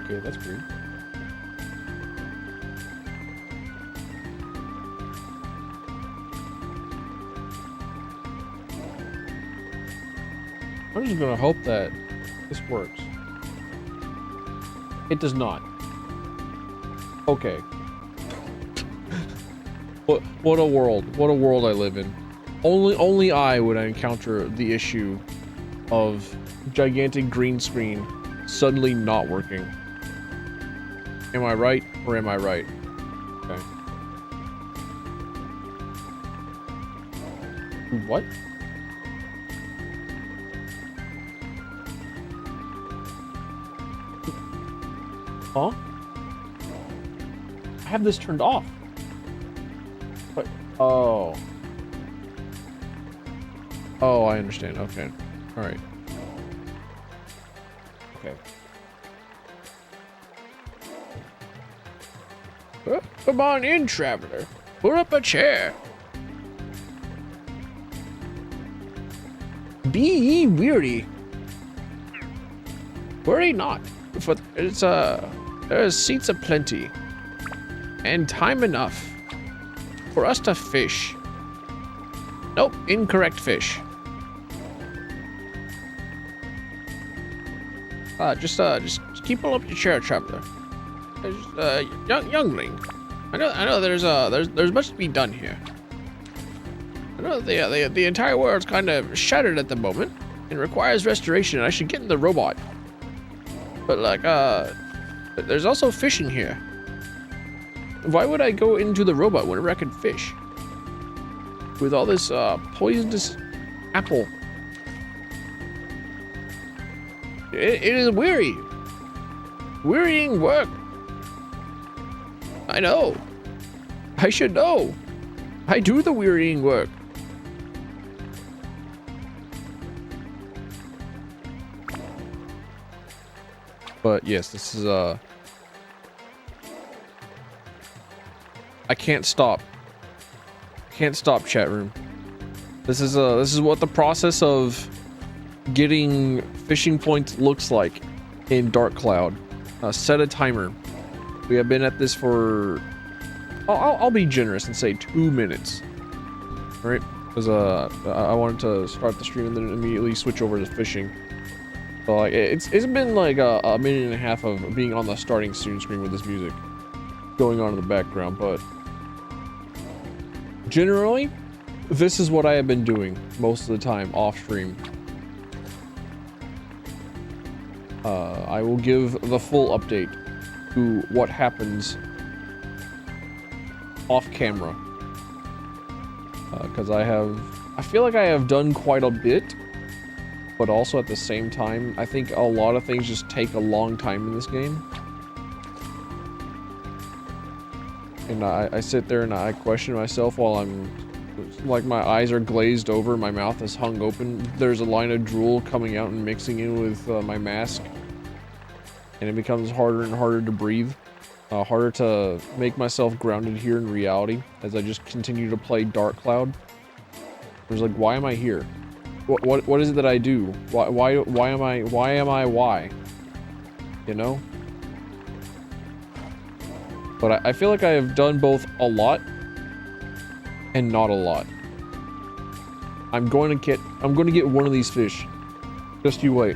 Okay, that's weird. I'm just gonna hope that this works. It does not. Okay. What a world. What a world I live in. Only I would encounter the issue of gigantic green screen suddenly not working. Am I right or am I right? Okay. What? Huh? I have this turned off. What? Oh. Oh, I understand. Okay. All right. Okay. Oh, come on in, traveler. Pull up a chair. Be ye weary. Worry not, for it's there's seats aplenty, and time enough for us to fish. Nope, incorrect fish. Just keep pulling up your chair, traveler. Youngling. I know there's much to be done here. I know the entire world's kind of shattered at the moment and requires restoration. I should get in the robot. But like, there's also fishing here. Why would I go into the robot whenever I could fish? With all this poisonous apple. It is wearying work. I know. I should know. I do the wearying work. But yes, this is I can't stop. Can't stop, chat room. This is what the process of getting fishing points looks like in Dark Cloud. Set a timer. We have been at this for I'll be generous and say 2 minutes. All right, because I wanted to start the stream and then immediately switch over to fishing. So like it's been like a minute and a half of being on the starting student screen with this music going on in the background, but generally this is what I have been doing most of the time off stream. I will give the full update to what happens off camera, because I feel like I have done quite a bit, but also at the same time I think a lot of things just take a long time in this game, and I sit there and I question myself while I'm like, my eyes are glazed over, my mouth is hung open, there's a line of drool coming out and mixing in with my mask, and it becomes harder and harder to breathe. Harder to make myself grounded here in reality as I just continue to play Dark Cloud. I was like, why am I here? What is it that I do? Why am I? You know? But I feel like I have done both a lot and not a lot. I'm going to get one of these fish. Just you wait.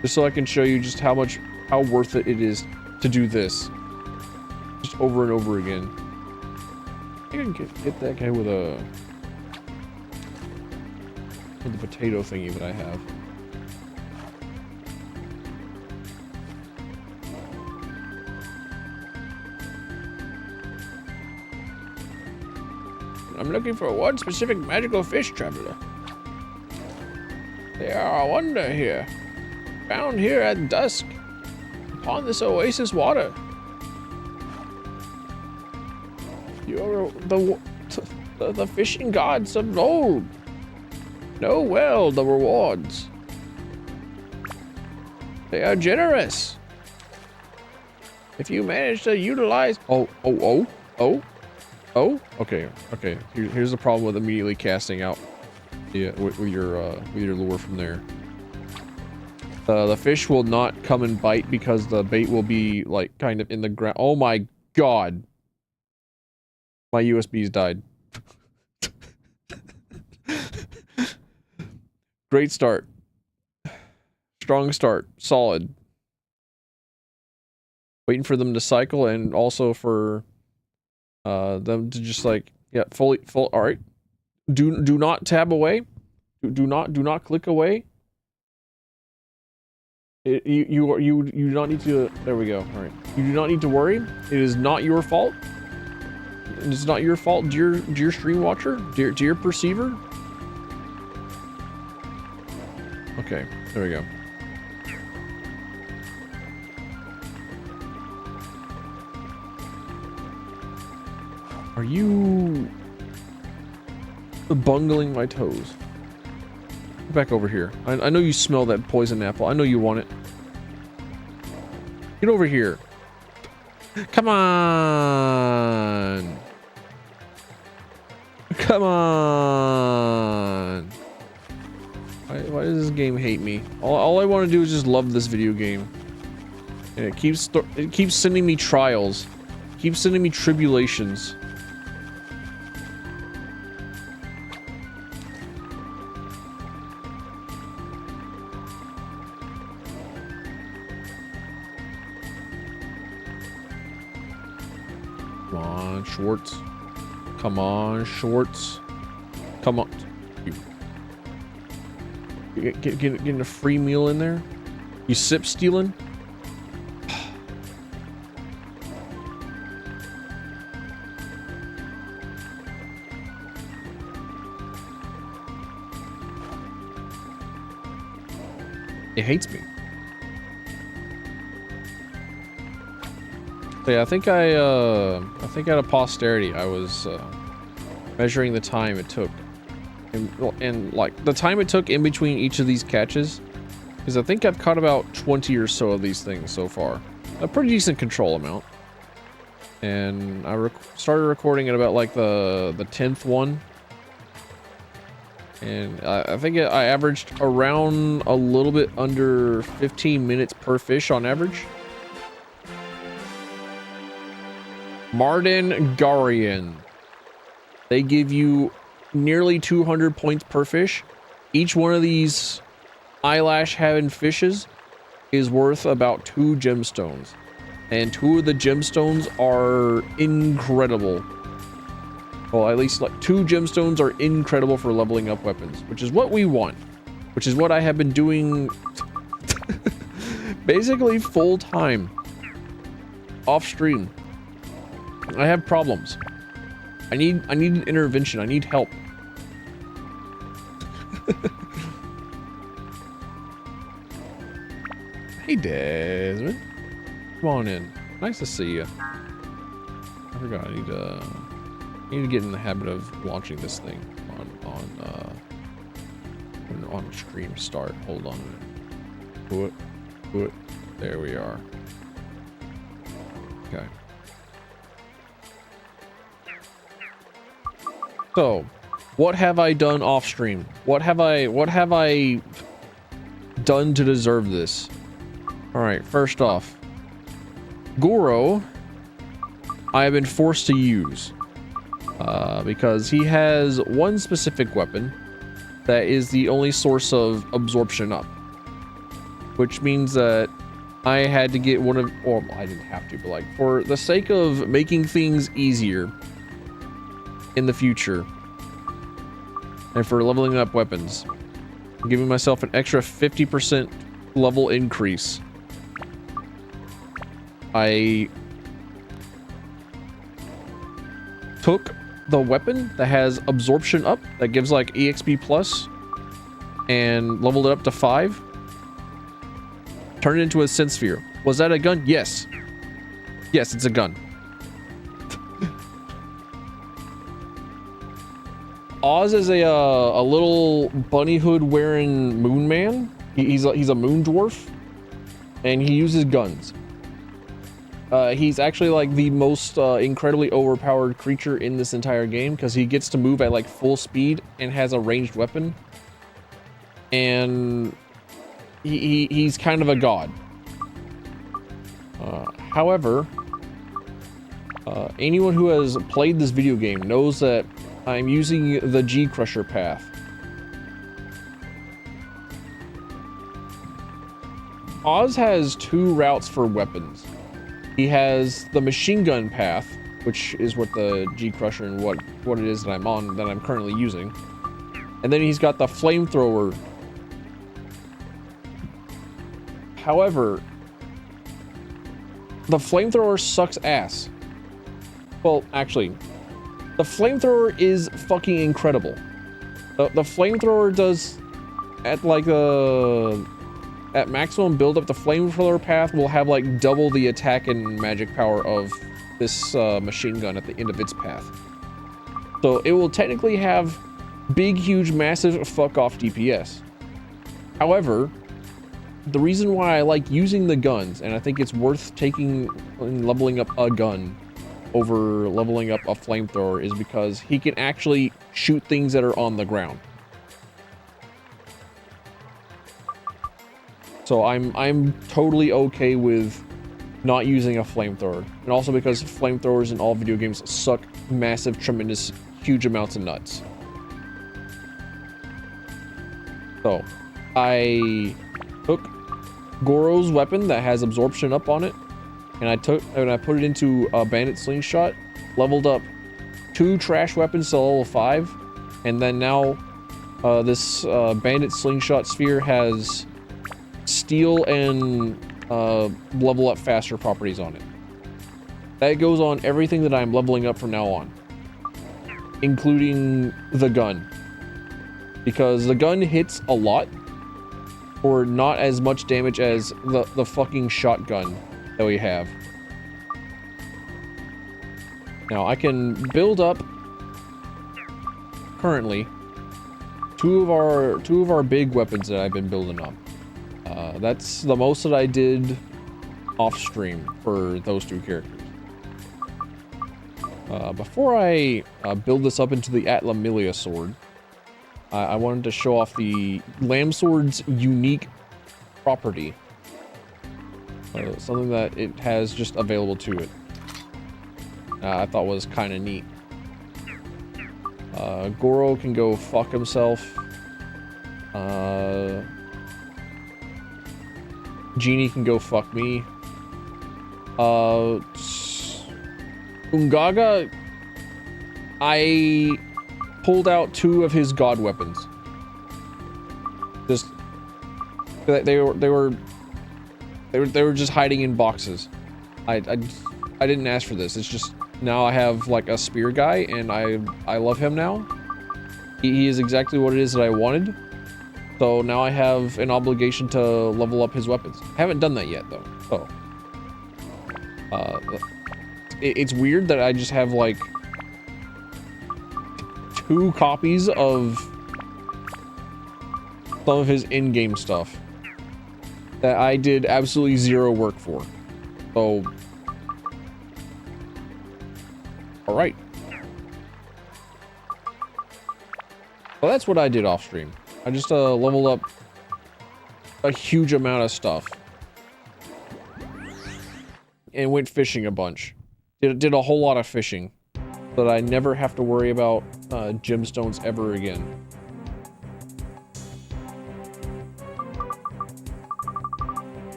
Just so I can show you just how worth it is to do this. Just over and over again. I think I can get that guy with the potato thingy that I have. I'm looking for one specific magical fish, traveler. They are a wonder here. Found here at dusk upon this oasis water. You are the fishing gods of old. Know well the rewards. They are generous. If you manage to utilize... Oh. Okay. Here's the problem with immediately casting out. Yeah, with your lure from there. The fish will not come and bite because the bait will be like kind of in the ground. Oh my god. My USBs died. Great start. Strong start. Solid. Waiting for them to cycle and also for them to just like, yeah, full. All right. Do not tab away. Do not click away. You do not need to. There we go. All right. You do not need to worry. It is not your fault. It's not your fault, dear stream watcher, dear perceiver. Okay, there we go. Are you bungling my toes? Get back over here. I know you smell that poison apple. I know you want it. Get over here. Come on. Come on. Why does this game hate me? All I want to do is just love this video game. And it keeps sending me trials. Keeps sending me tribulations. Come on, Schwartz. Come on, Schwartz. Come on. Getting a free meal in there? You sip stealing? It hates me. So yeah, I think out of posterity, I was measuring the time it took, and like the time it took in between each of these catches, because I think I've caught about 20 or so of these things so far, a pretty decent control amount. And I started recording at about like the 10th one, and I think I averaged around a little bit under 15 minutes per fish on average. Martin Garian. They give you nearly 200 points per fish. Each one of these eyelash having fishes is worth about 2 gemstones. And 2 of the gemstones are incredible. Well, at least like 2 gemstones are incredible for leveling up weapons, which is what we want. Which is what I have been doing basically full time off stream. I have problems. I need an intervention. I need help. Hey, Desmond. Come on in. Nice to see you. I forgot. I need to get in the habit of launching this thing on stream start. Hold on a minute. Put it. There we are. Okay. So, what have I done off stream? What have I done to deserve this? All right, first off, Goro, I have been forced to use because he has one specific weapon that is the only source of absorption up, which means that I had to get one of, or I didn't have to, but like for the sake of making things easier in the future and for leveling up weapons, I'm giving myself an extra 50% level increase. I took the weapon that has absorption up, that gives like EXP plus, and leveled it up to 5. Turned it into a sense sphere. Was that a gun? Yes. Yes, it's a gun. Oz is a little bunny hood wearing moon man. He's a moon dwarf, and he uses guns. He's actually like the most incredibly overpowered creature in this entire game because he gets to move at like full speed and has a ranged weapon. And he's kind of a god. However, anyone who has played this video game knows that I'm using the G Crusher path. Oz has two routes for weapons. He has the machine gun path, which is what the G Crusher and what it is that I'm currently using. And then he's got the flamethrower. However, the flamethrower sucks ass. Well, actually, the flamethrower is fucking incredible. The flamethrower does at maximum buildup, the flamethrower path will have like double the attack and magic power of this machine gun at the end of its path. So it will technically have big, huge, massive fuck off DPS. However, the reason why I like using the guns, and I think it's worth taking and leveling up a gun over leveling up a flamethrower, is because he can actually shoot things that are on the ground. So I'm totally okay with not using a flamethrower, and also because flamethrowers in all video games suck massive, tremendous, huge amounts of nuts. So I took Goro's weapon that has absorption up on it, and I put it into a bandit slingshot, leveled up 2 trash weapons to level 5, and then now this bandit slingshot sphere has steel and level up faster properties on it. That goes on everything that I'm leveling up from now on, including the gun, because the gun hits a lot or not as much damage as the fucking shotgun that we have. Now I can build up currently two of our big weapons that I've been building up. That's the most that I did off stream for those 2 characters. Before I build this up into the Atlamilia sword, I wanted to show off the Lamb Sword's unique property. Something that it has just available to it. I thought was kind of neat. Goro can go fuck himself. Genie can go fuck me. Ungaga, I pulled out 2 of his god weapons. Just they were just hiding in boxes. I didn't ask for this. It's just now I have like a spear guy, and I love him now. He is exactly what it is that I wanted. So now I have an obligation to level up his weapons. I haven't done that yet though. It's weird that I just have like 2 copies of some of his in-game stuff that I did absolutely 0 work for. So, all right. Well, that's what I did off stream. I just leveled up a huge amount of stuff and went fishing a bunch. Did a whole lot of fishing so that I never have to worry about gemstones ever again.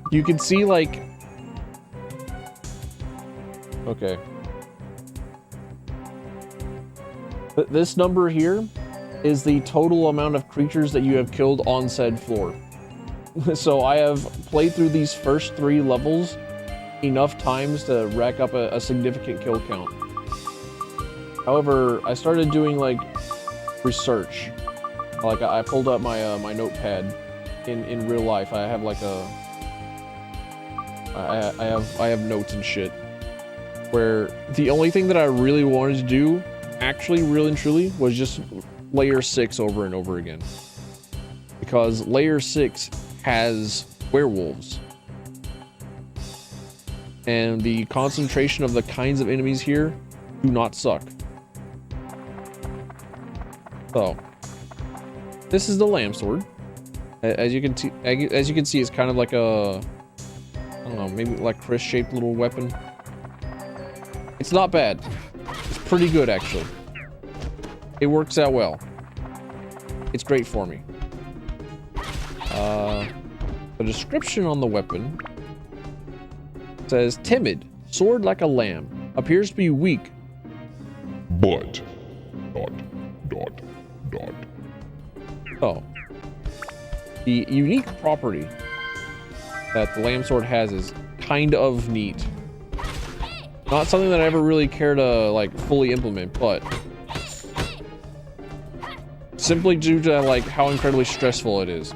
You can see like, okay. This number here is the total amount of creatures that you have killed on said floor. So I have played through these first 3 levels enough times to rack up a significant kill count. However, I started doing like research. Like I pulled up my my notepad in real life. I have like I have notes and shit where the only thing that I really wanted to do, actually, really and truly, was just layer 6 over and over again. Because layer 6 has werewolves. And the concentration of the kinds of enemies here do not suck. So this is the lamb sword. As you can see, it's kind of like a, I don't know, maybe like Chris-shaped little weapon. It's not bad. It's pretty good, actually. It works out well. It's great for me. The description on the weapon says, timid, sword like a lamb, appears to be weak. But, ... Oh. The unique property that the lamb sword has is kind of neat. Not something that I ever really care to, like, fully implement, but simply due to, like, how incredibly stressful it is.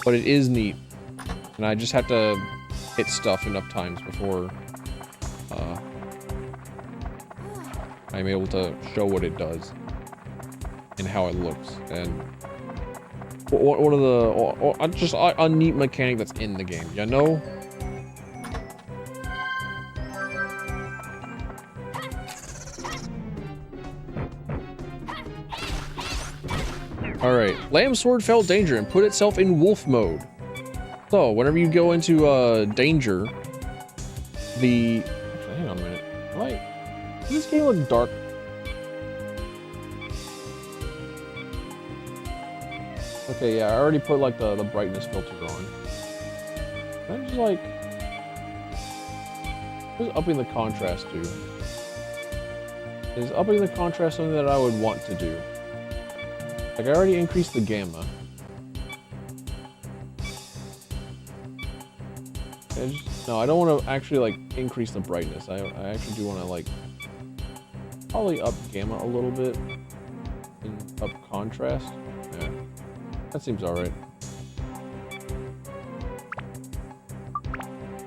But it is neat. And I just have to hit stuff enough times before I'm able to show what it does and how it looks. And what are the just a neat mechanic that's in the game, you know? All right, lamb sword felt danger and put itself in wolf mode. So whenever you go into danger, actually, hang on a minute. Does this game look dark? Okay, yeah, I already put like the brightness filter on. I'm just like, just upping the contrast too. Is upping the contrast something that I would want to do? Like, I already increased the gamma. No, I don't want to actually like increase the brightness. I actually do want to like probably up gamma a little bit and up contrast. Yeah, that seems all right.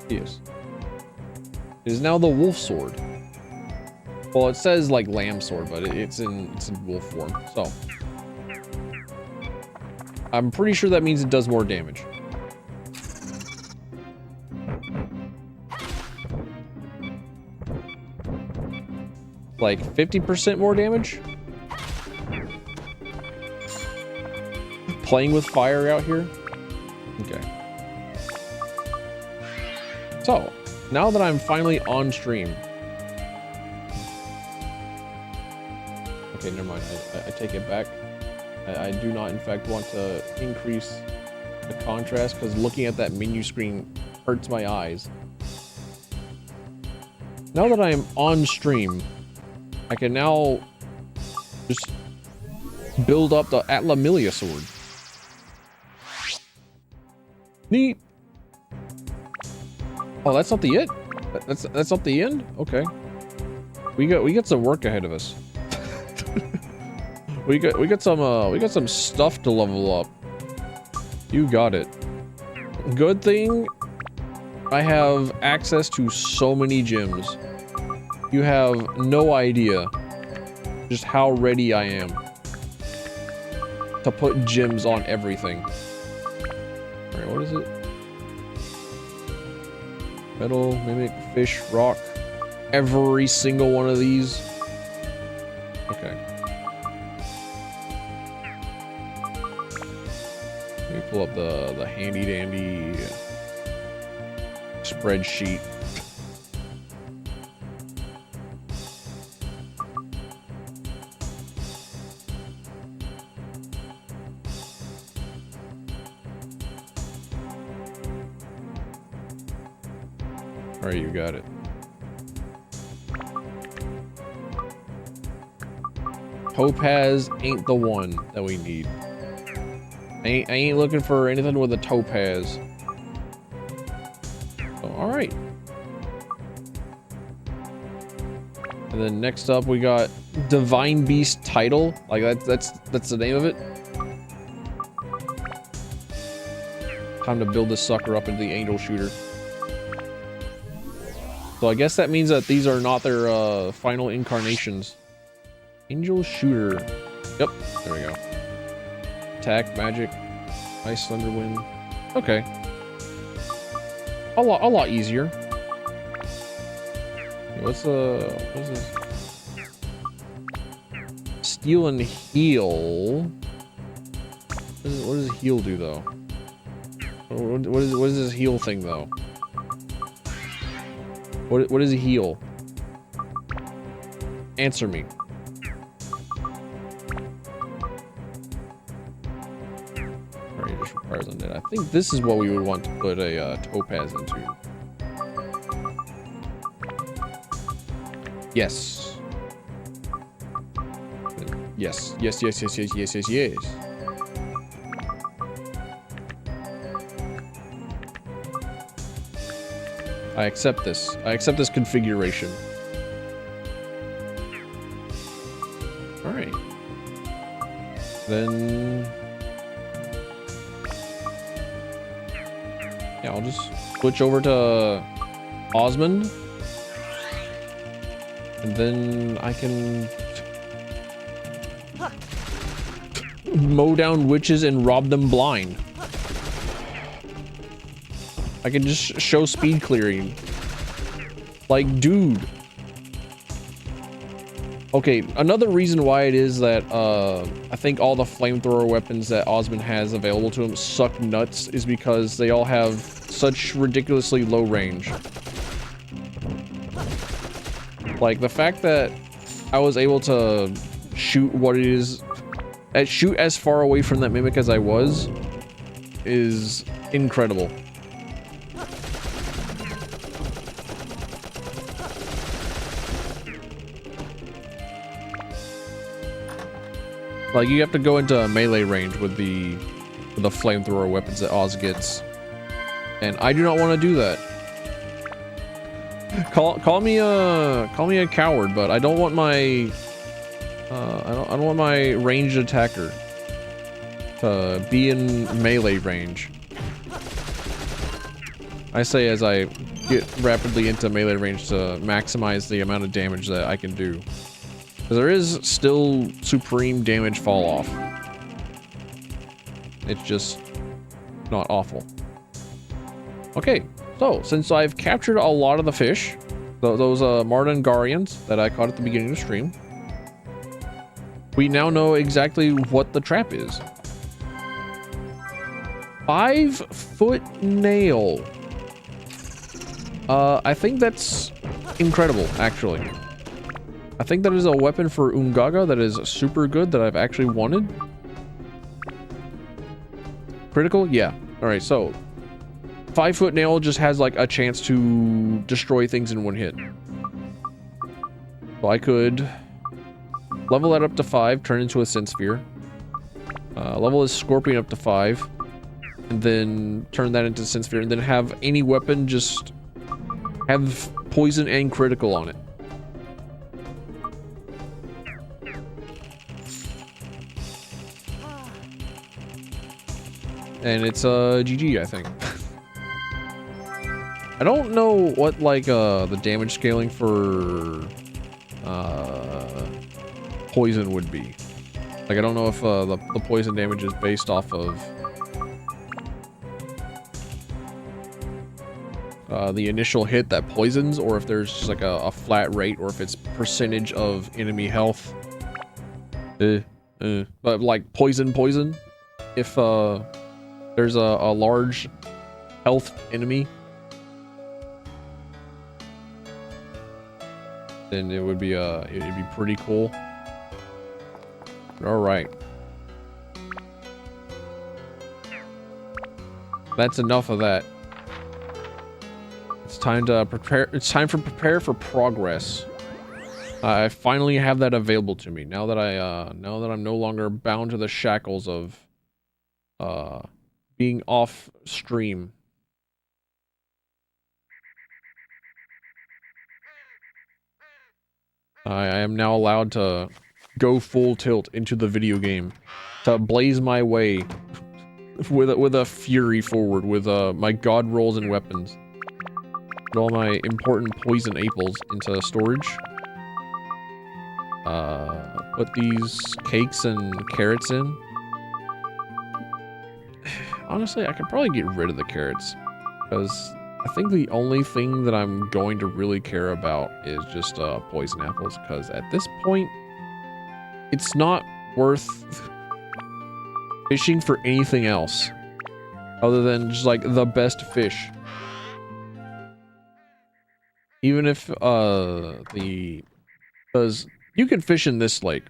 Yes, it is now the wolf sword. Well, it says like lamb sword, but it's in wolf form. So I'm pretty sure that means it does more damage. Like 50% more damage? Playing with fire out here? Okay. So, now that I'm finally on stream. Okay, never mind. I take it back. I do not, in fact, want to increase the contrast because looking at that menu screen hurts my eyes. Now that I am on stream, I can now just build up the Atlamilia sword. Neat. Oh, that's not the it? That's not the end? Okay. We got some work ahead of us. we got some stuff to level up. You got it. Good thing I have access to so many gyms. You have no idea just how ready I am to put gyms on everything. Alright, what is it? Metal, mimic, fish, rock. Every single one of these. Okay. Let me pull up the handy dandy spreadsheet. Alright, you got it. Topaz ain't the one that we need. I ain't looking for anything with a topaz. So, alright. And then next up we got Divine Beast title. Like that's the name of it. Time to build this sucker up into the angel shooter. So I guess that means that these are not their final incarnations. Angel shooter. Yep, there we go. Attack, magic, ice, thunder, wind. Okay. A lot easier. What's this? Steal and heal. What does heal do though? What is this heal thing though? What is a heal? Answer me. Alright, just requires undead. I think this is what we would want to put a topaz into. Yes. Yes. Yes. Yes. Yes. Yes. Yes. Yes. Yes. I accept this. I accept this configuration. Alright. Then... yeah, I'll just switch over to Osmond. And then I can... mow down witches and rob them blind. I can just show speed clearing. Like, dude. Okay, another reason why it is that I think all the flamethrower weapons that Osmond has available to him suck nuts is because they all have such ridiculously low range. Like, the fact that I was able to shoot what it is... shoot as far away from that mimic as I was is incredible. Like, you have to go into melee range with the flamethrower weapons that Oz gets. And I do not want to do that. Call me a coward, but I don't want my I don't want my ranged attacker to be in melee range. I say as I get rapidly into melee range to maximize the amount of damage that I can do. Because there is still supreme damage fall off. It's just not awful. Okay, so since I've captured a lot of the fish, those Mardangarians that I caught at the beginning of the stream, we now know exactly what the trap is. 5-foot nail. I think that's incredible, actually. I think that is a weapon for Ungaga that is super good that I've actually wanted. Critical? Yeah. Alright, so 5-foot nail just has like a chance to destroy things in one hit. So I could level that up to 5, turn into a Sin Sphere. Level his Scorpion up to 5. And then turn that into Sin Sphere. And then have any weapon just have poison and critical on it. And it's GG, I think. I don't know what like the damage scaling for poison would be. Like, I don't know if the poison damage is based off of the initial hit that poisons, or if there's just like a flat rate, or if it's percentage of enemy health. But like poison, if there's a large health enemy, then it'd be pretty cool. All right, that's enough of that. It's time to prepare. It's time for prepare for progress. I finally have that available to me now that I'm no longer bound to the shackles of being off stream. I am now allowed to go full tilt into the video game to blaze my way with a fury forward with my god rolls and weapons. Put all my important poison apples into storage. Put these cakes and carrots in. Honestly, I could probably get rid of the carrots because I think the only thing that I'm going to really care about is just poison apples, because at this point, it's not worth fishing for anything else other than just like the best fish. Even if because you can fish in this lake,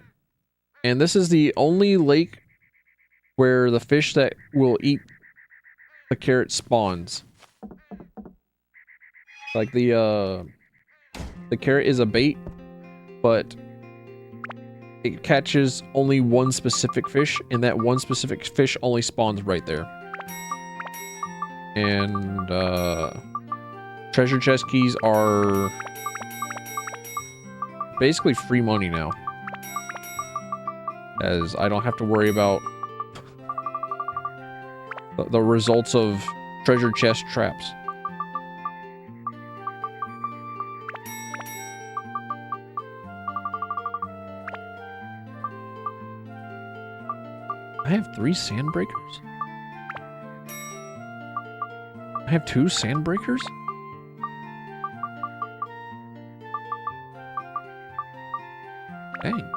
and this is the only lake where the fish that will eat the carrot spawns. Like the carrot is a bait, but it catches only one specific fish, and that one specific fish only spawns right there. And treasure chest keys are basically free money now, as I don't have to worry about the results of treasure chest traps. I have 3 sand breakers? I have 2 sand breakers? Dang.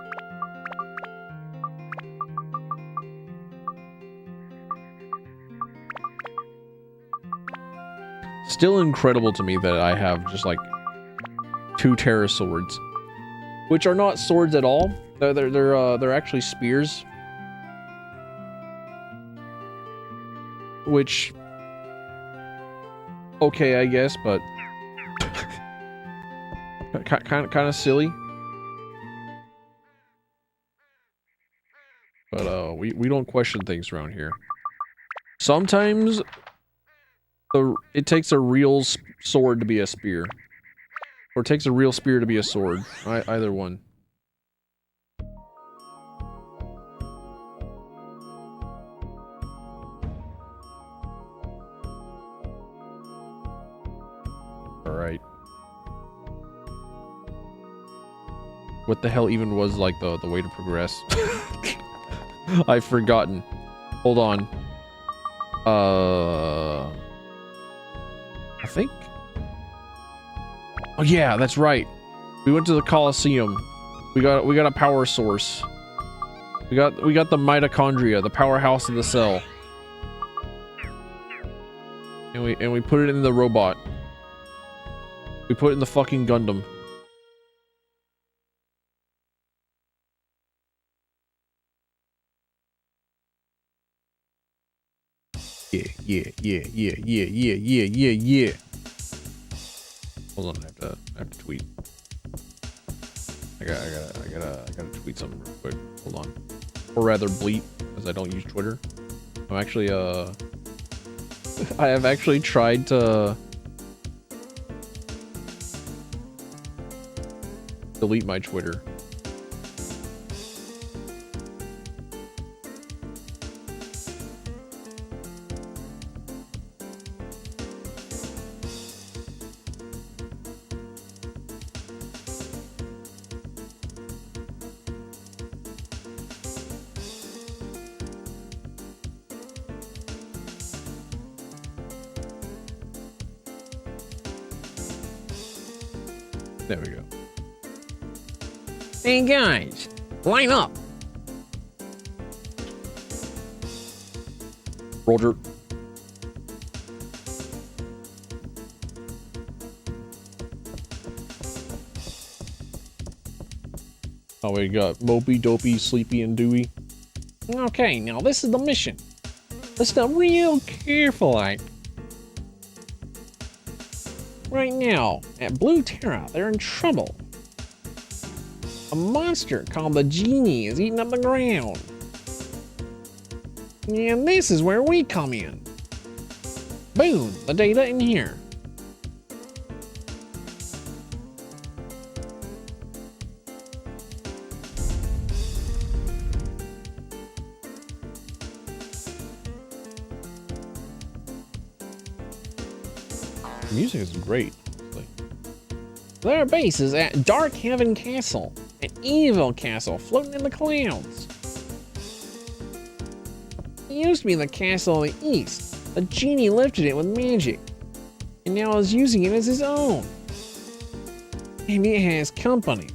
Still incredible to me that I have just like 2 terra swords, which are not swords at all. They're actually spears. Which, okay, I guess, but kind of silly. But we don't question things around here. Sometimes it takes a real sword to be a spear, or it takes a real spear to be a sword. Either one. Alright. What the hell even was like the way to progress? I've forgotten. Hold on. I think. Oh yeah, that's right. We went to the Colosseum. We got a power source. We got the mitochondria, the powerhouse of the cell. And we put it in the robot. We put it in the fucking Gundam. Yeah. Hold on, I have to tweet. I gotta tweet something real quick. Hold on. Or rather bleep, because I don't use Twitter. I'm actually I have actually tried to delete my Twitter. There we go. Hey guys, line up. Roger. Oh, we got Mopey, Dopey, Sleepy, and Dewey. Okay, now this is the mission. Listen up real careful, like. Right now, at Blue Terra, they're in trouble. A monster called the Genie is eating up the ground. And this is where we come in. Boom, the data in here. The music is great. Their base is at Dark Heaven Castle, an evil castle floating in the clouds. It used to be the castle of the east. The Genie lifted it with magic. and now is using it as his own. And it has company.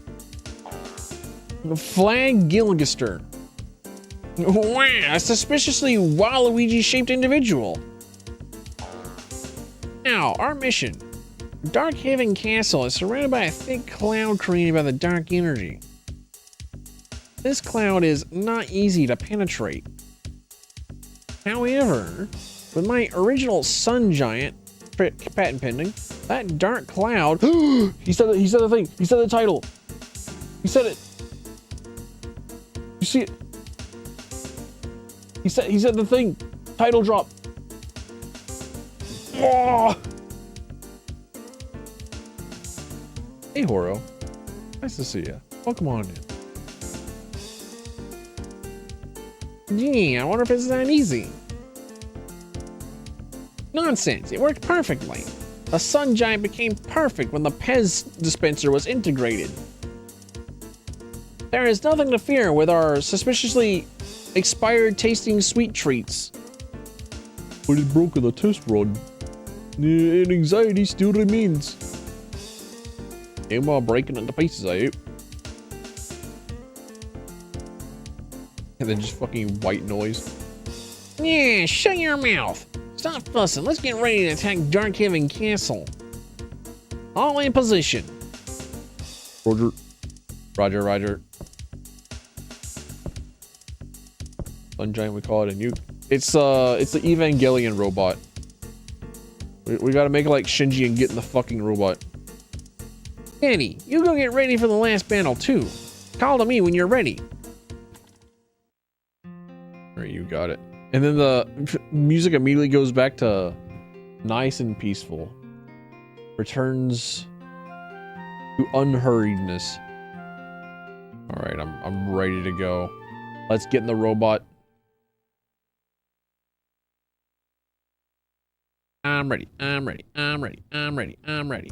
Flag Gilgaster. Wow, a suspiciously Waluigi-shaped individual. Now, our mission. Dark Haven Castle is surrounded by a thick cloud created by the dark energy. This cloud is not easy to penetrate. However, with my original sun giant, patent pending, that dark cloud, he said the thing, he said the title, he said it. You see it? He said the thing, title drop. Oh! Hey Horo, nice to see you. Welcome on in. Gee, I wonder if it's that easy. Nonsense, it worked perfectly. The sun giant became perfect when the Pez dispenser was integrated. There is nothing to fear with our suspiciously expired tasting sweet treats. But it broke in the test run. And anxiety still remains. Am I breaking into pieces, I hope. And then just fucking white noise. Yeah, shut your mouth. Stop fussing. Let's get ready to attack Dark Haven Castle. All in position. Roger. Roger, roger. Sun giant, we call it a nuke. It's the Evangelion robot. We gotta make it like Shinji and get in the fucking robot. Eddie, you go get ready for the last battle too. Call to me when you're ready. Alright, you got it. And then the music immediately goes back to nice and peaceful. Returns to unhurriedness. Alright, I'm ready to go. Let's get in the robot. I'm ready. I'm ready. I'm ready. I'm ready. I'm ready.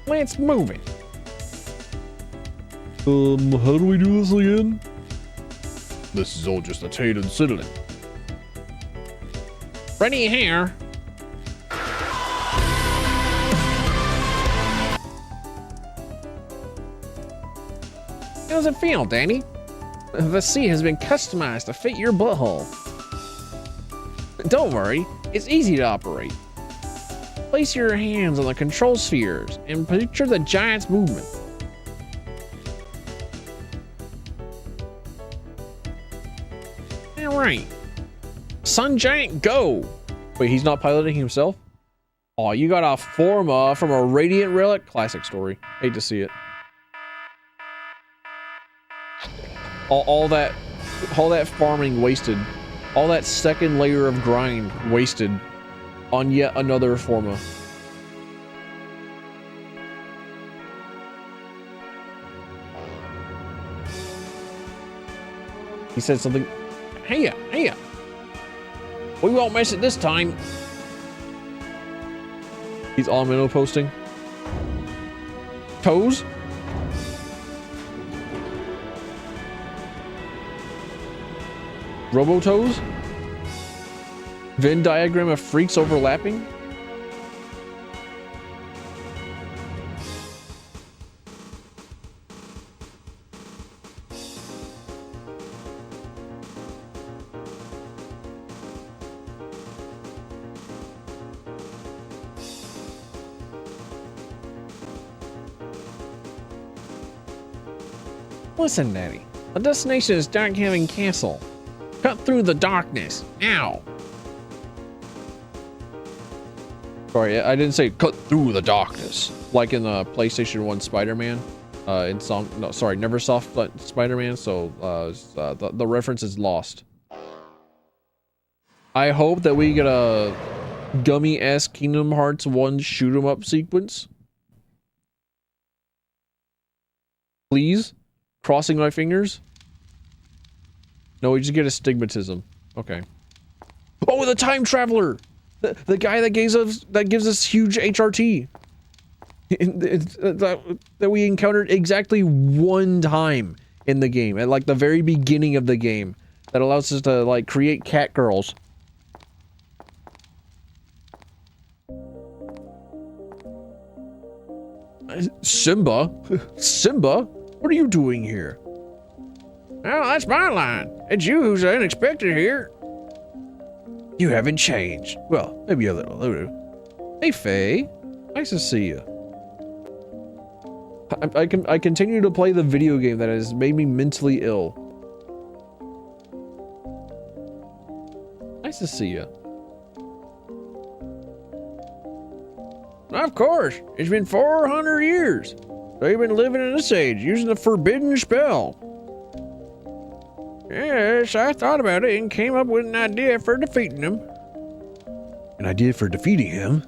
Let's move it. How do we do this again? This is all just a taint and citadel. Ready here. How does it feel, Danny? The seat has been customized to fit your butthole. Don't worry, it's easy to operate. Place your hands on the control spheres and picture the giant's movement. Alright. Sun Giant, go! Wait, he's not piloting himself? Oh, you got a Forma from a Radiant Relic? Classic story. Hate to see it. All that farming wasted. All that second layer of grind wasted on yet another Forma. He said something. Hey, hey. We won't miss it this time. He's all minnow posting. Toes? Robo-toes? Venn diagram of freaks overlapping? Listen, Daddy. The destination is Dark Haven Castle. Cut through the darkness, now. Sorry, I didn't say cut through the darkness. Like in the PlayStation 1 Spider-Man. Neversoft Spider-Man, so the reference is lost. I hope that we get a gummy-esque Kingdom Hearts 1 shoot 'em up sequence. Please? Crossing my fingers? No, we just get astigmatism. Okay. Oh, the time traveler! The guy that gives us huge HRT. that we encountered exactly one time in the game, at like the very beginning of the game, that allows us to like create cat girls. Simba? Simba? What are you doing here? Oh, that's my line. It's you who's unexpected here. You haven't changed. Well, maybe a little. Hey, Faye. Nice to see you. I continue to play the video game that has made me mentally ill. Nice to see you. Of course. It's been 400 years. They've been living in this age, using the forbidden spell. Yes, I thought about it and came up with an idea for defeating him. An idea for defeating him?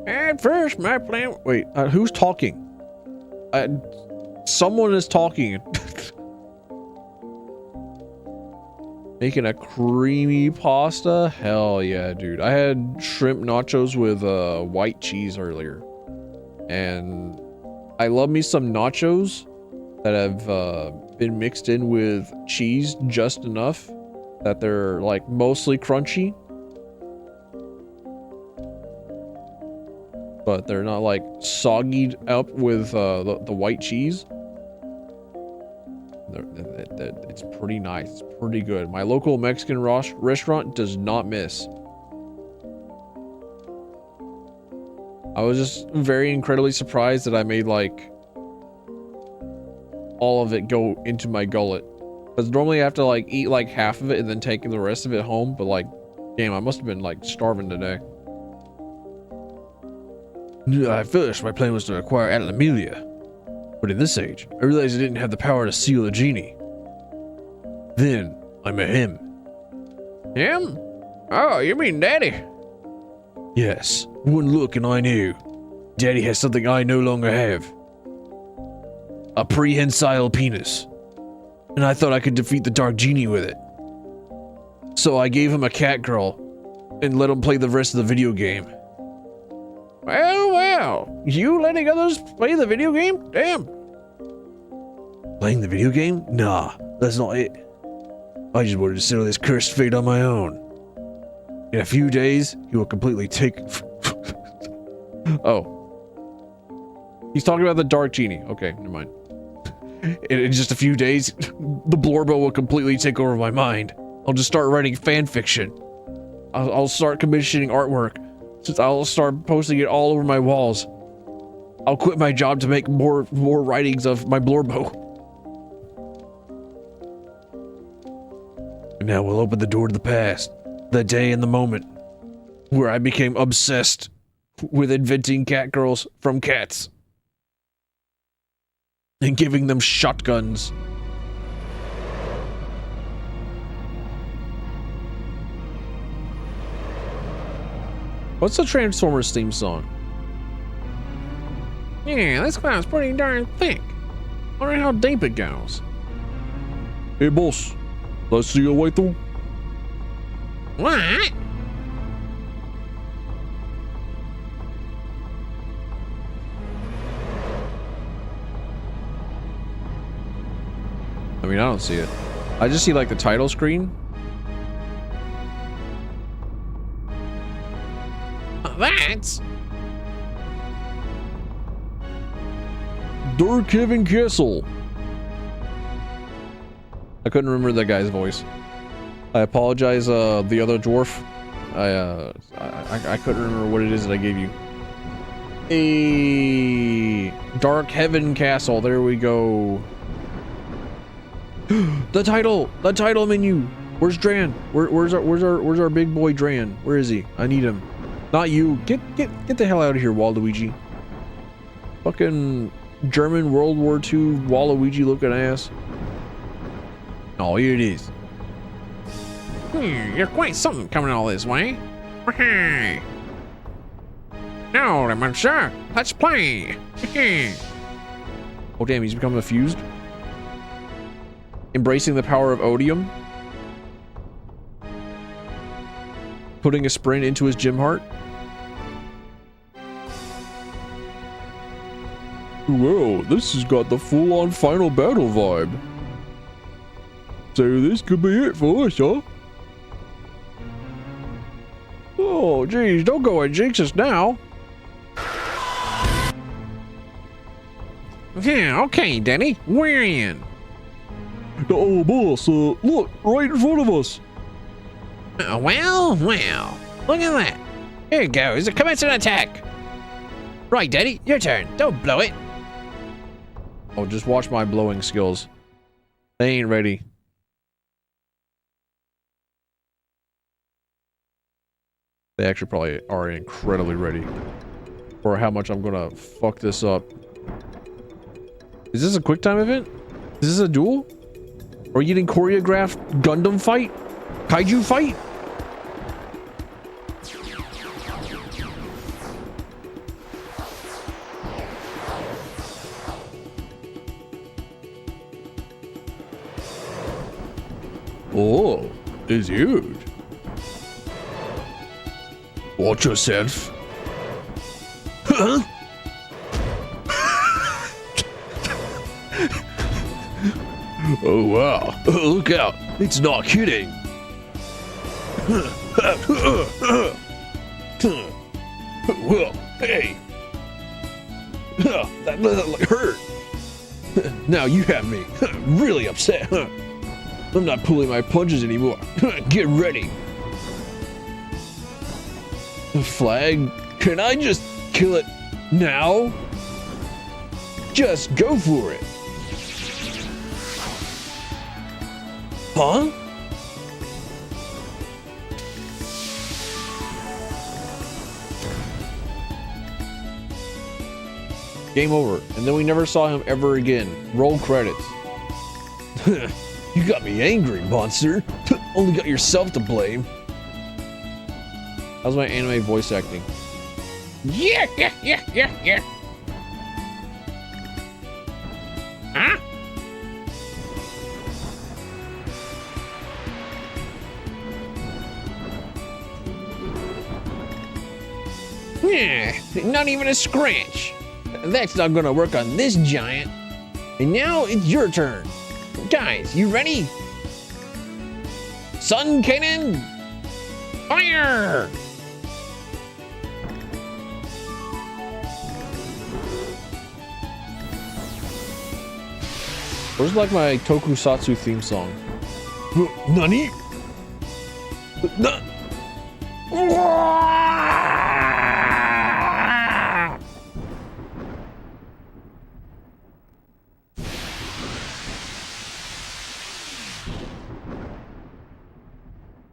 At first, my plan... Wait, who's talking? Someone is talking. Making a creamy pasta? Hell yeah, dude. I had shrimp nachos with white cheese earlier. And I love me some nachos that have been mixed in with cheese just enough that they're like mostly crunchy. But they're not like soggied up with the white cheese. It's pretty nice. It's pretty good. My local Mexican restaurant does not miss. I was just very incredibly surprised that I made like all of it go into my gullet. Because normally I have to like eat like half of it and then take the rest of it home. But like, damn, I must have been like starving today. At first, my plan was to acquire Aunt Amelia. But in this age, I realized I didn't have the power to seal the genie. Then, I met him. Him? Oh, you mean Daddy? Yes, one look and I knew. Daddy has something I no longer have. A prehensile penis. And I thought I could defeat the Dark Genie with it. So I gave him a cat girl and let him play the rest of the video game. Well, you letting others play the video game? Damn. Playing the video game? Nah, that's not it. I just wanted to settle this cursed fate on my own. In a few days, he will completely take... Oh. He's talking about the Dark Genie. Okay, never mind. In just a few days, the Blorbo will completely take over my mind. I'll just start writing fan fiction. I'll start commissioning artwork. Since I'll start posting it all over my walls. I'll quit my job to make more writings of my Blorbo. And now we'll open the door to the past. The day and the moment where I became obsessed with inventing cat girls from cats. And giving them shotguns. What's the Transformers theme song? Yeah, this cloud's pretty darn thick. Wonder how deep it goes. Hey boss, let's see your way through. What? I mean, I don't see it. I just see like the title screen. That's Dark Heaven Castle. I couldn't remember that guy's voice. I apologize, the other dwarf. I couldn't remember what it is that I gave you. A Dark Heaven Castle. There we go. The title menu. Where's Dran? Where's our big boy Dran? Where is he? I need him. Not you. Get the hell out of here, Waluigi. Fucking German World War II Waluigi looking ass. Oh, here it is. you're quite something coming all this way. Now then, monsieur, let's play. Oh damn, he's become infused. Embracing the power of odium. Putting a sprint into his gym heart. Well, this has got the full-on final battle vibe. So this could be it for us, huh? Oh, geez, don't go and jinx us now. Yeah, okay, Denny, we're in. Oh, boss, look, right in front of us. Well, look at that. Here it goes, commence an attack. Right, Denny, your turn. Don't blow it. Oh, just watch my blowing skills. They ain't ready. They actually probably are incredibly ready for how much I'm gonna fuck this up. Is this a quick time event? Is this a duel? Are we getting choreographed Gundam fight? Kaiju fight? Oh, it's huge. Watch yourself. Huh? Oh wow, look out, it's not kidding. Well, hey. That hurt. Now you have me really upset. I'm not pulling my punches anymore. Get ready. Flag, can I just kill it now? Just go for it. Huh? Game over, and then we never saw him ever again. Roll credits. You got me angry, monster. Only got yourself to blame. How's my anime voice acting? Yeah. Huh? Yeah, not even a scratch. That's not gonna work on this giant. And now it's your turn. Guys, you ready? Sun cannon, fire! Where's like my tokusatsu theme song? Nani?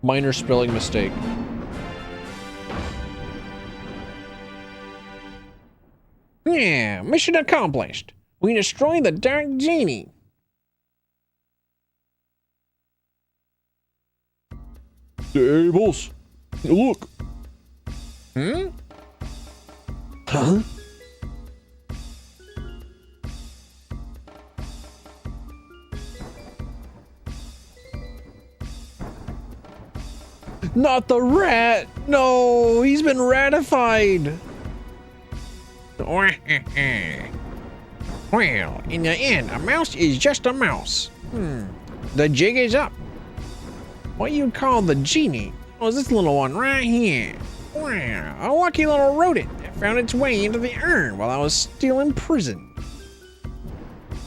Minor spelling mistake. Yeah, mission accomplished. We destroy the Dark Genie. Hey, boss. Look. Hmm? Huh? Not the rat! No, he's been ratified! Well, in the end, a mouse is just a mouse. The jig is up. What you call the genie? Oh, this little one right here. Wow, a lucky little rodent that found its way into the urn while I was still in prison.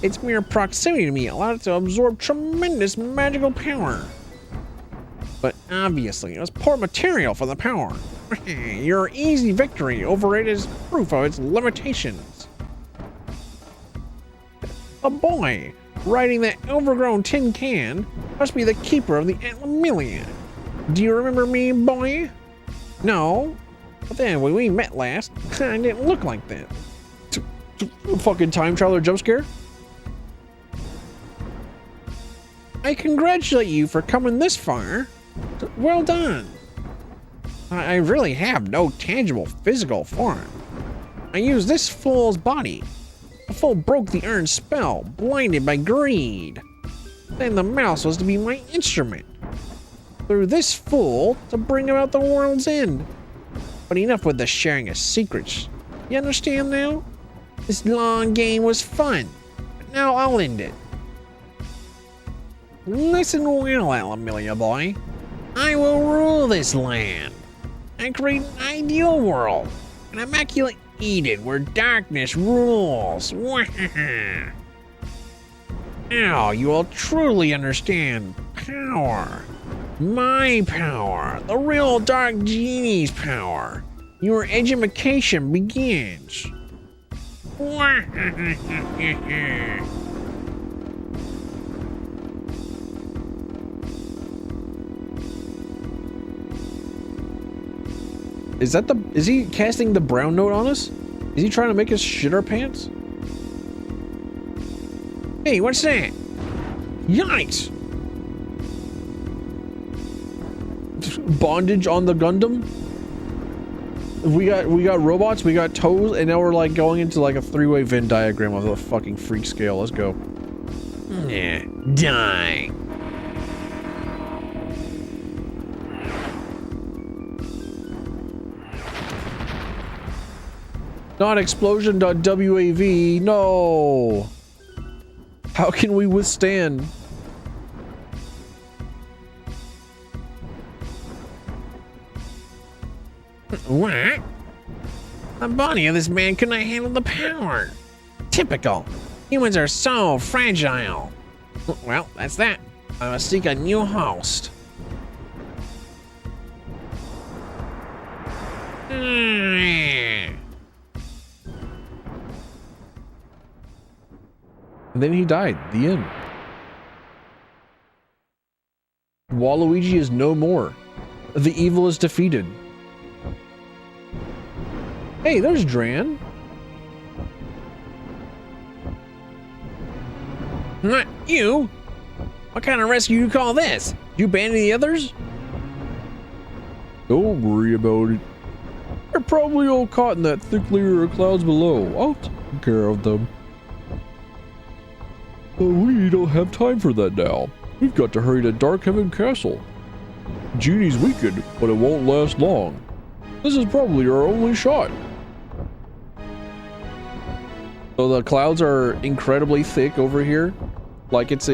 Its mere proximity to me allowed it to absorb tremendous magical power. But obviously, it was poor material for the power. Your easy victory over it is proof of its limitations. A boy riding that overgrown tin can must be the keeper of the Atlamillion. Do you remember me, boy? No? But then when we met last, I didn't look like that. Fucking time traveler jump scare? I congratulate you for coming this far. Well done. I really have no tangible physical form. I used this fool's body. The fool broke the urn spell, blinded by greed. Then the mouse was to be my instrument. Through this fool to bring about the world's end. But enough with the sharing of secrets. You understand now? This long game was fun, but now I'll end it. Listen well, Amelia boy. I will rule this land. I create an ideal world, an immaculate Eden where darkness rules. Now you will truly understand power. My power, the real dark genie's power. Your education begins. Is he casting the brown note on us? Is he trying to make us shit our pants? Hey, what's that? Yikes! Bondage on the Gundam? We got robots, we got toes, and now we're like going into like a three-way Venn diagram of the fucking freak scale. Let's go. Yeah, die. Not explosion.wav. No. How can we withstand? What? The body of this man could not handle the power. Typical. Humans are so fragile. Well, that's that. I must seek a new host. And then he died. The end. Waluigi is no more. The evil is defeated. Hey, there's Dran. Not you? What kind of rescue you call this? You abandon the others? Don't worry about it. They're probably all caught in that thick layer of clouds below. I'll take care of them. But we don't have time for that now. We've got to hurry to Dark Heaven Castle. Genie's weakened, but it won't last long. This is probably our only shot. So the clouds are incredibly thick over here, like it's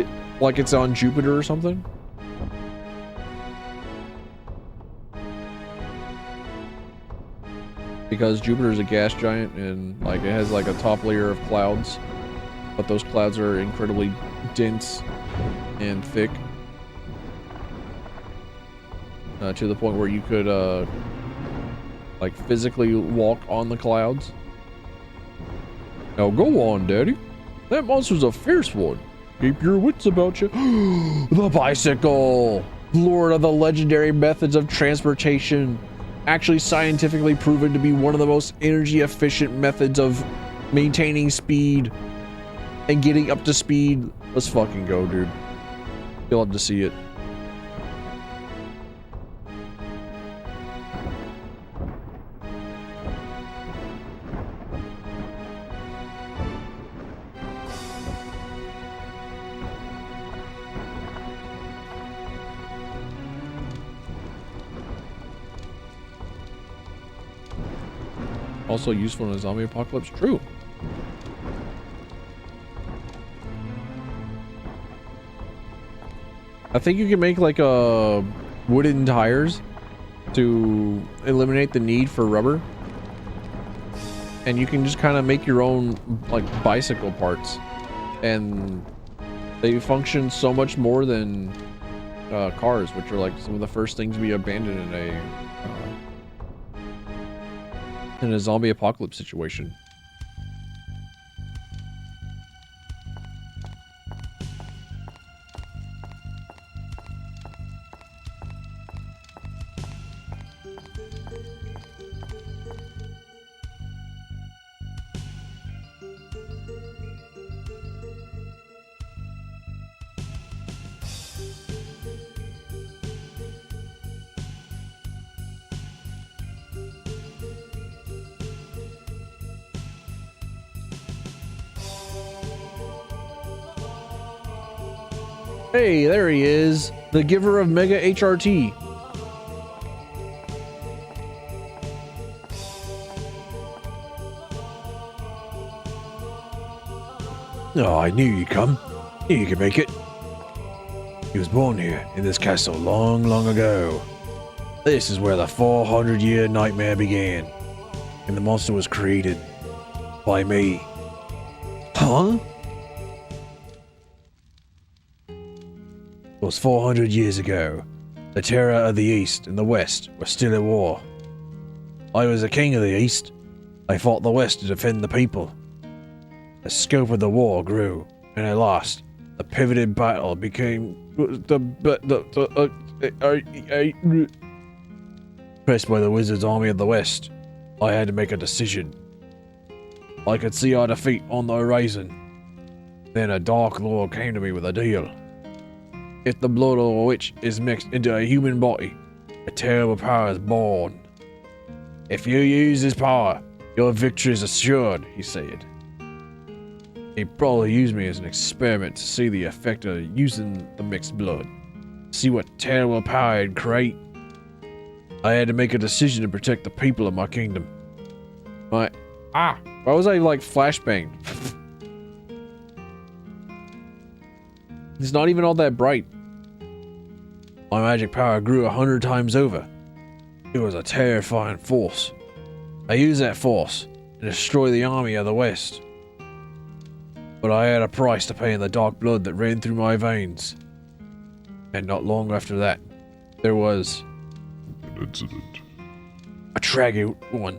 on Jupiter or something. Because Jupiter is a gas giant and like it has like a top layer of clouds, but those clouds are incredibly dense and thick to the point where you could like physically walk on the clouds. Now go on, Daddy. That monster's a fierce one. Keep your wits about you. The bicycle! Lord of the legendary methods of transportation. Actually scientifically proven to be one of the most energy efficient methods of maintaining speed and getting up to speed. Let's fucking go, dude. You'll have to see it. Also useful in a zombie apocalypse. True. I think you can make like wooden tires to eliminate the need for rubber, and you can just kind of make your own like bicycle parts, and they function so much more than cars, which are like some of the first things to be abandoned in a zombie apocalypse situation. Hey, there he is, the giver of Mega HRT. Oh, I knew you'd come. Knew you could make it. He was born here, in this castle, long, long ago. This is where the 400-year nightmare began. And the monster was created by me. Huh? It was 400 years ago. The terror of the East and the West were still at war. I was the king of the East. I fought the West to defend the people. The scope of the war grew, and at last, the pivoted battle became pressed by the wizard's army of the West. I had to make a decision. I could see our defeat on the horizon. Then a dark lord came to me with a deal. If the blood of a witch is mixed into a human body, a terrible power is born. If you use this power, your victory is assured, he said. He probably used me as an experiment to see the effect of using the mixed blood. See what terrible power it'd create. I had to make a decision to protect the people of my kingdom. Why was I like flashbanged? It's not even all that bright. My magic power grew 100 times over. It was a terrifying force. I used that force to destroy the army of the West. But I had a price to pay in the dark blood that ran through my veins. And not long after that, there was An incident. a tragic one.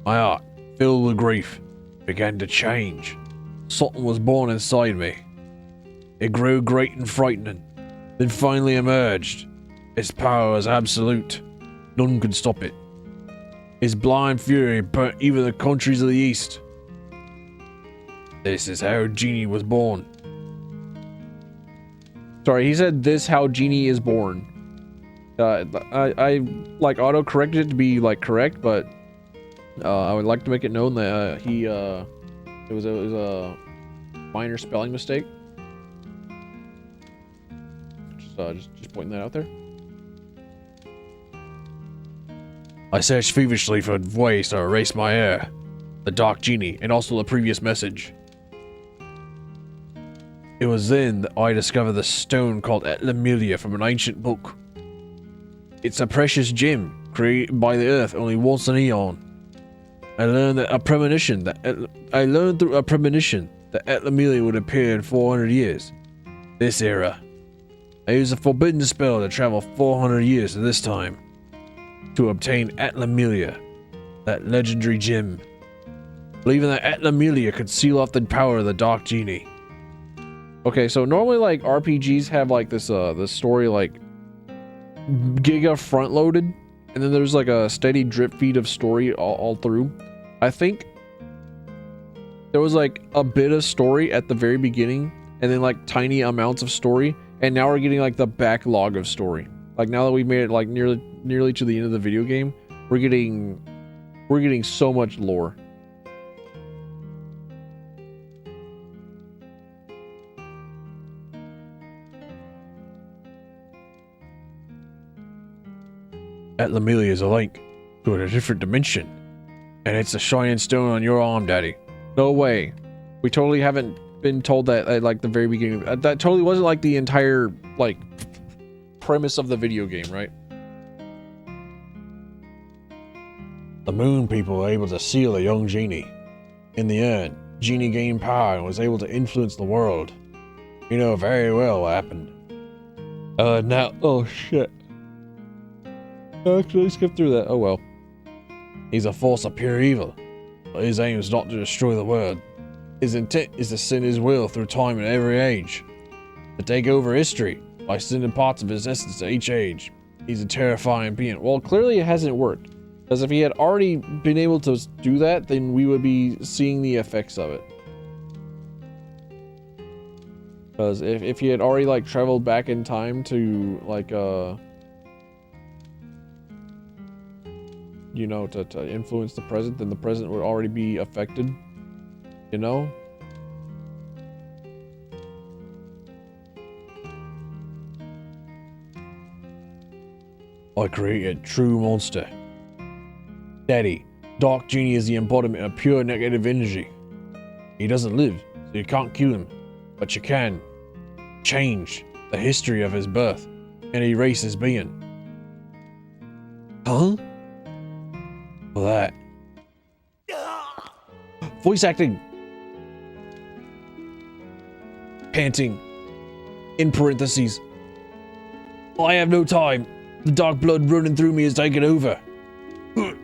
My heart, filled with grief, began to change. Something was born inside me. It grew great and frightening, then finally emerged. Its power was absolute. None could stop it. Its blind fury burnt even the countries of the East. This is how Genie was born. Sorry, he said this how Genie is born. I like auto-corrected it to be like correct, but I would like to make it known that it was a minor spelling mistake. Just pointing that out there. I searched feverishly for ways to erase my error, the Dark Genie, and also the previous message. It was then that I discovered the stone called Etlamelia from an ancient book. It's a precious gem created by the earth only once an eon. I learned through a premonition that Etlamelia would appear in 400 years. This era. I used a forbidden spell to travel 400 years to this time to obtain Etlamelia, that legendary gem, believing that Etlamelia could seal off the power of the Dark Genie. Okay, so normally like RPGs have like this story like giga front loaded, and then there's like a steady drip feed of story all through. I think there was like a bit of story at the very beginning, and then like tiny amounts of story, and now we're getting like the backlog of story. Like now that we've made it like nearly to the end of the video game, we're getting so much lore. Etlamelia is a link to a different dimension, and it's a shining stone on your arm, Daddy. No way. We totally haven't been told that at like the very beginning. That totally wasn't like the entire like premise of the video game, right? The moon people were able to seal a young Genie. In the end, Genie gained power and was able to influence the world. You know very well what happened. Oh shit. I actually skipped through that. Oh well. He's a force of pure evil, but his aim is not to destroy the world. His intent is to send his will through time and every age, to take over history by sending parts of his essence to each age. He's a terrifying being. Well, clearly it hasn't worked. Because if he had already been able to do that, then we would be seeing the effects of it. Because if he had already like traveled back in time to like you know, to influence the present, then the present would already be affected, you know? I created a true monster. Daddy, Dark Genie is the embodiment of pure negative energy. He doesn't live, So you can't kill him, but you can change the history of his birth and erase his being. Huh? Well, that. Voice acting. Panting. In parentheses. I have no time. The dark blood running through me is taking over.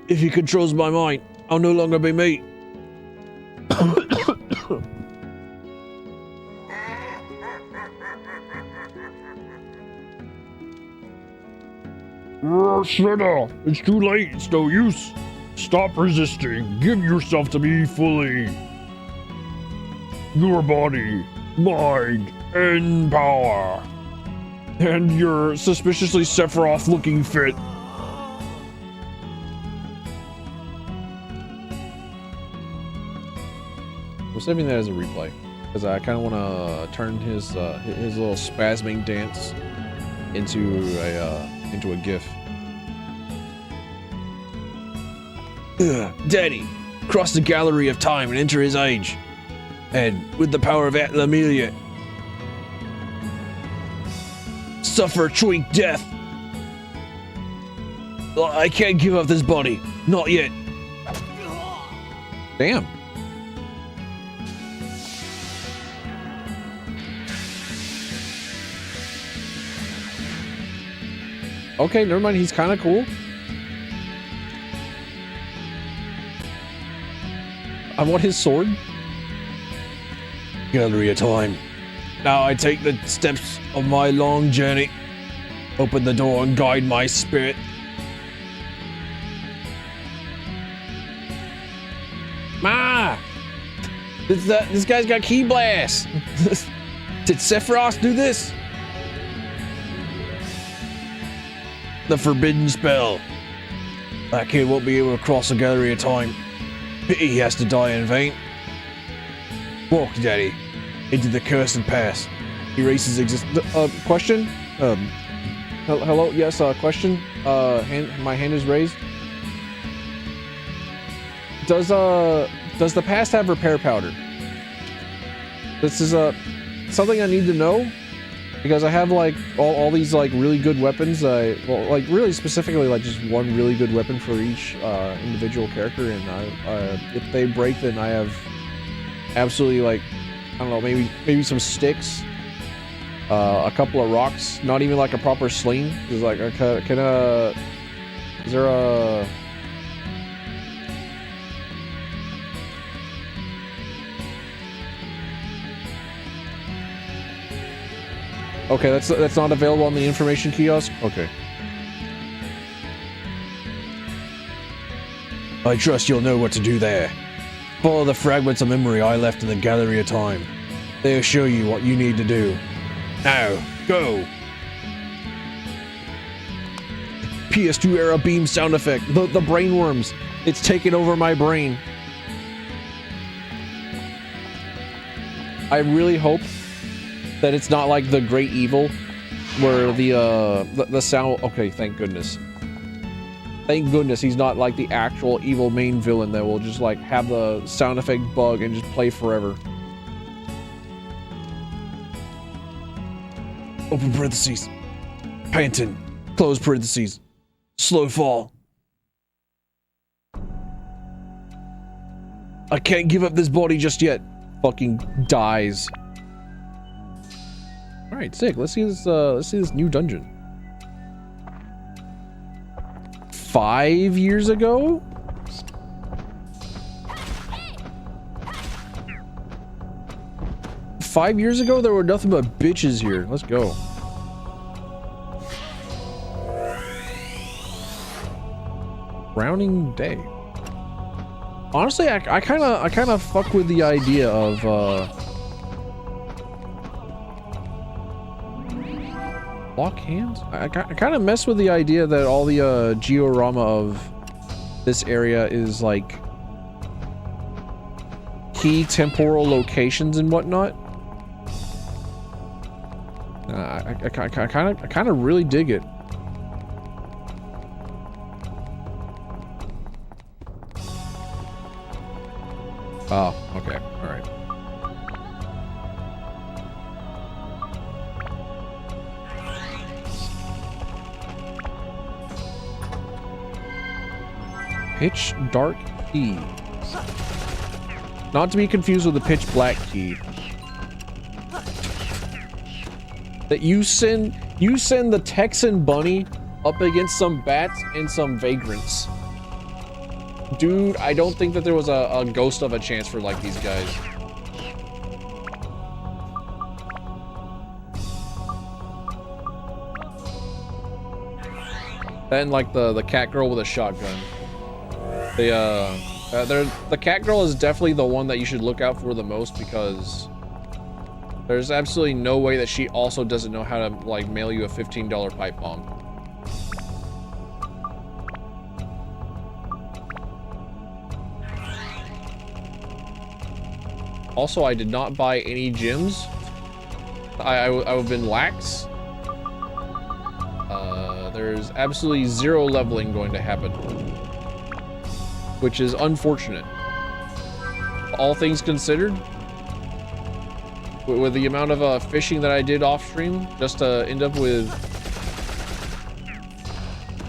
If he controls my mind, I'll no longer be me. Shredder, it's too late. It's no use. Stop resisting. Give yourself to me fully. Your body, mind, and power. And your suspiciously Sephiroth-looking fit. We're saving that as a replay because I kind of want to turn his little spasming dance into a GIF. Daddy, cross the gallery of time and enter his age. And with the power of Atlamelia, suffer twink death. I can't give up this body. Not yet. Damn. Okay, never mind. He's kind of cool. I want his sword. Gallery of time. Now I take the steps of my long journey. Open the door and guide my spirit. Ma! This guy's got key blast. Did Sephiroth do this? The forbidden spell. That kid won't be able to cross the gallery of time. Pity he has to die in vain. Walk, Daddy, into the cursed past. Erases existence. Question? Hello? Yes, question? My hand is raised. Does the past have repair powder? This is something I need to know because I have like all these like really good weapons. Well, like really specifically like just one really good weapon for each individual character, and if they break, then I have absolutely like I don't know, maybe some sticks, a couple of rocks, not even like a proper sling. Is like is there a Okay, that's not available on the information kiosk? Okay. I trust you'll know what to do there. Follow the fragments of memory I left in the Gallery of Time. They'll show you what you need to do. Now, go! PS2 era beam sound effect. The brain worms. It's taken over my brain. I really hope that it's not like the Great Evil, where the sound. Okay, thank goodness. Thank goodness he's not like the actual evil main villain that will just like have the sound effect bug and just play forever. Open parentheses. Panting. Close parentheses. Slow fall. I can't give up this body just yet. Fucking dies. All right, sick. Let's see this new dungeon. 5 years ago? Five years ago, there were nothing but bitches here. Let's go. Browning Day. Honestly, I kind of fuck with the idea of lock hands. I kind of mess with the idea that all the georama of this area is like key temporal locations and whatnot. I kind of really dig it. Oh, okay, all right. Pitch dark key. Not to be confused with the pitch black key. That you send the Texan bunny up against some bats and some vagrants. Dude, I don't think that there was a ghost of a chance for like these guys. And like the cat girl with a shotgun. The cat girl is definitely the one that you should look out for the most, because there's absolutely no way that she also doesn't know how to like mail you a $15 pipe bomb. Also, I did not buy any gems. I would have been lax. There's absolutely zero leveling going to happen, which is unfortunate. All things considered, with the amount of fishing that I did off stream, just to end up with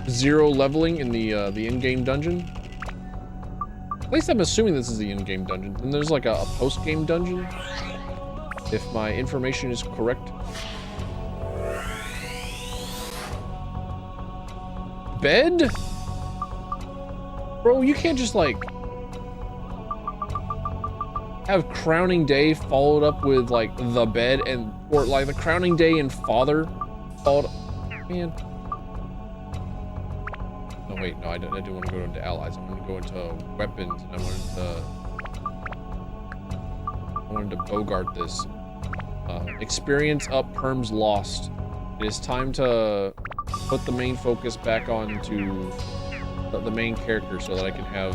zero leveling in the in-game dungeon. At least I'm assuming this is the in-game dungeon. And there's like a post-game dungeon, if my information is correct. Bed? Bro, you can't just like have crowning day followed up with like the bed, and or like the crowning day and father followed. Man. No wait, no, I do want to go into allies. I'm going to go into weapons, and I wanted to bogart this. Experience up, perms lost. It is time to put the main focus back onto the main character so that I can have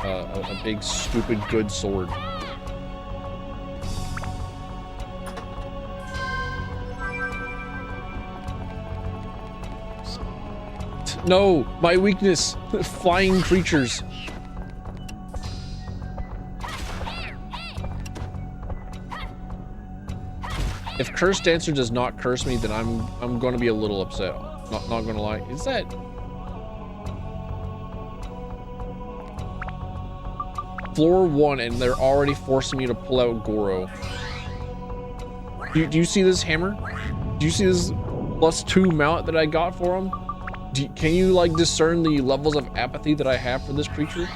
a big, stupid, good sword. No, my weakness, flying creatures. If Curse Dancer does not curse me, then I'm going to be a little upset. Not going to lie. Is that floor 1 and they're already forcing me to pull out Goro? Do you see this hammer? Do you see this +2 mount that I got for him? Can you like discern the levels of apathy that I have for this creature?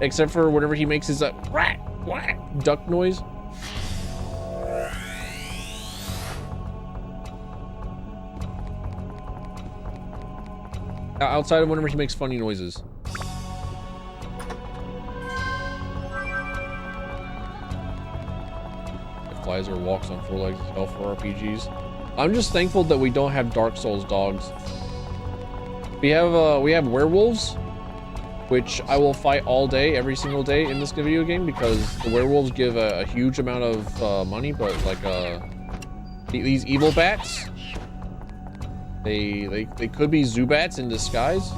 Except for whenever he makes his rat whack duck noise. Outside of whenever he makes funny noises. It flies or walks on 4 legs as hell for RPGs. I'm just thankful that we don't have Dark Souls dogs. We have werewolves, which I will fight all day, every single day in this video game, because the werewolves give a huge amount of money, but like these evil bats, they could be Zubats in disguise.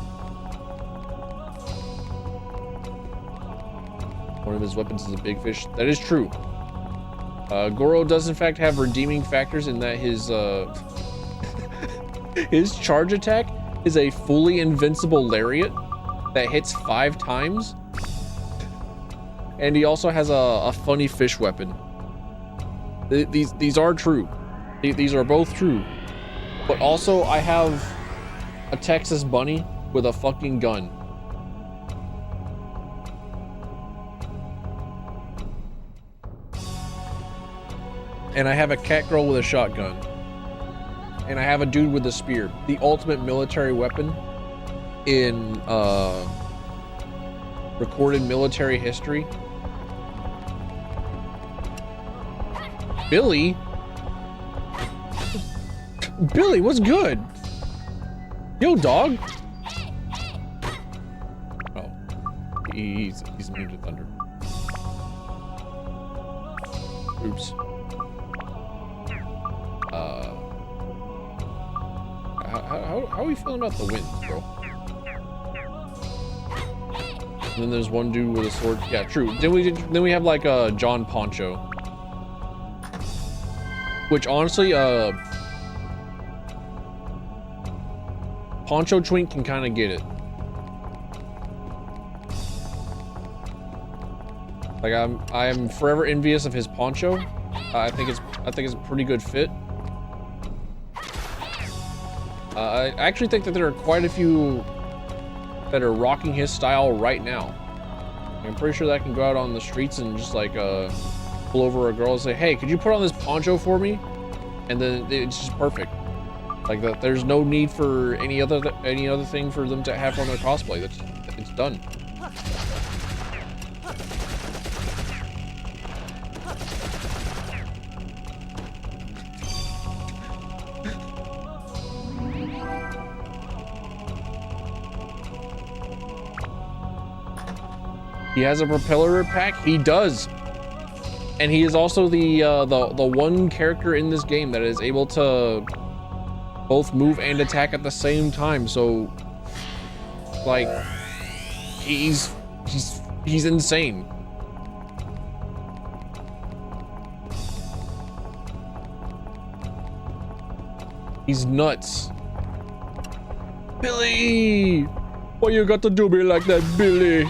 One of his weapons is a big fish. That is true. Goro does in fact have redeeming factors in that his his charge attack is a fully invincible lariat that hits 5 times. And he also has a funny fish weapon. These are true. These are both true. But also I have a Texas bunny with a fucking gun. And I have a cat girl with a shotgun. And I have a dude with a spear. The ultimate military weapon in recorded military history. Billy? Billy, what's good? Yo, dog. Oh, he's immune to thunder. Oops. How are we feeling about the winds, bro? And then there's one dude with a sword. Yeah, true. Then we have like John Poncho, which honestly, Poncho Twink can kind of get it. Like I am forever envious of his poncho. I think it's a pretty good fit. I actually think that there are quite a few that are rocking his style right now. I'm pretty sure that I can go out on the streets and just like pull over a girl and say, "Hey, could you put on this poncho for me?" And then it's just perfect. Like that, there's no need for any other thing for them to have on their cosplay. It's done. He has a propeller pack. He does, and he is also the one character in this game that is able to both move and attack at the same time. So, like, he's insane. He's nuts. Billy! Why you got to do me like that, Billy?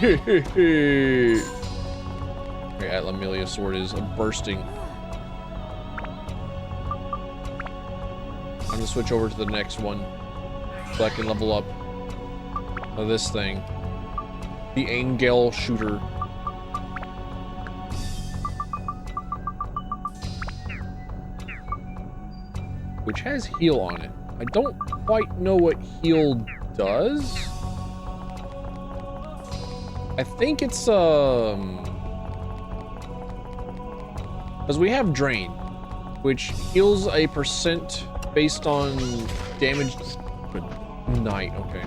Okay, Atlamilia's sword is bursting. I'm gonna switch over to the next one so I can level up this thing. The Angel shooter. Which has heal on it. I don't quite know what heal does. I think it's because we have drain, which heals a percent based on damage. Good night. Okay.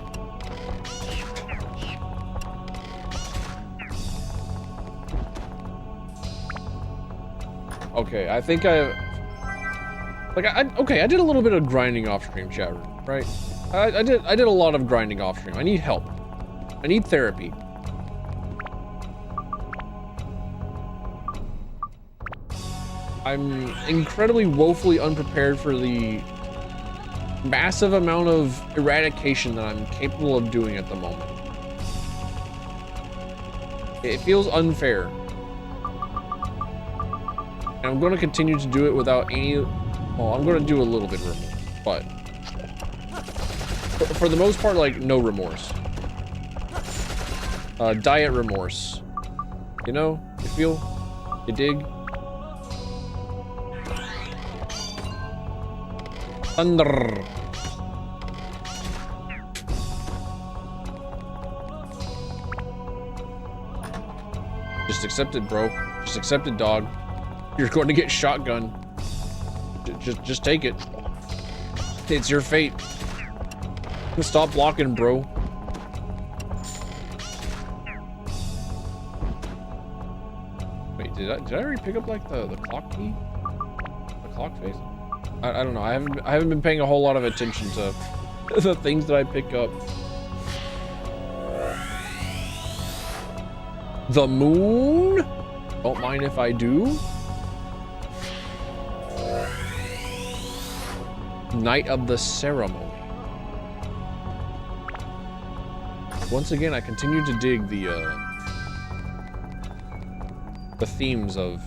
Okay, I think I did a little bit of grinding off stream, chat room, right? I did a lot of grinding off stream. I need help. I need therapy. I'm incredibly woefully unprepared for the massive amount of eradication that I'm capable of doing at the moment. It feels unfair. And I'm going to continue to do it without any... Well, I'm going to do a little bit of remorse, but... For the most part, like, no remorse. Diet remorse. You know? You feel? You dig? Thunder. Just accept it, bro. Just accept it, dog. You're going to get shotgun. Just take it. It's your fate. Stop blocking, bro. Wait, did I already pick up like the clock key? The clock face? I don't know. I haven't been paying a whole lot of attention to the things that I pick up. The moon? Don't mind if I do. Night of the ceremony. Once again, I continue to dig the themes of